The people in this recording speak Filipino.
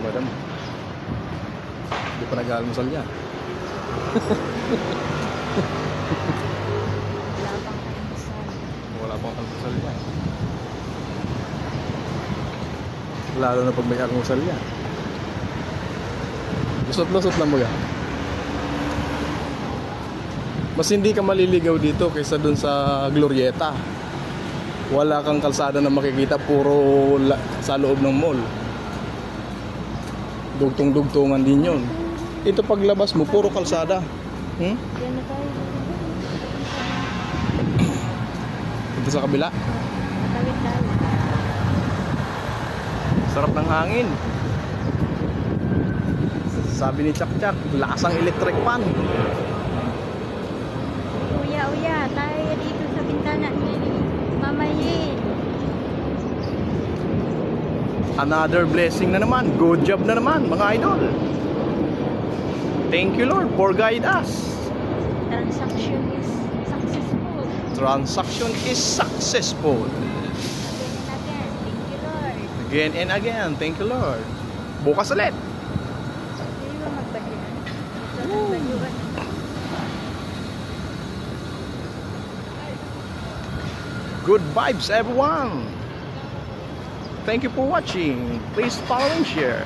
madam. Hindi pa nag-almusal yan. Wala pang almusal. Wala pang almusal yan. Lalo na pag may almusal yan. Lusot-lusot lang mo yan. Mas hindi ka maliligaw dito kaysa dun sa Glorieta. Wala kang kalsada na makikita, puro sa loob ng mall. Dugtong-dugtungan din yun. Ito paglabas mo, puro kalsada. Yan na tayo. Ito sa kabila. Tawid tayo. Sarap ng hangin. Sabi ni Chak Chak, lasang electric fan. Uya, tayo dito sa bintana ni Mama Yin. Another blessing na naman. Good job na naman, mga idol. Thank you, Lord, for guide us. Transaction is successful. Transaction is successful. Again and again. Thank you, Lord. Again and again. Thank you, Lord. Bukas ulit. Hindi ba magbalian? Magbalian. Good vibes, everyone. Thank you for watching. Please follow and share.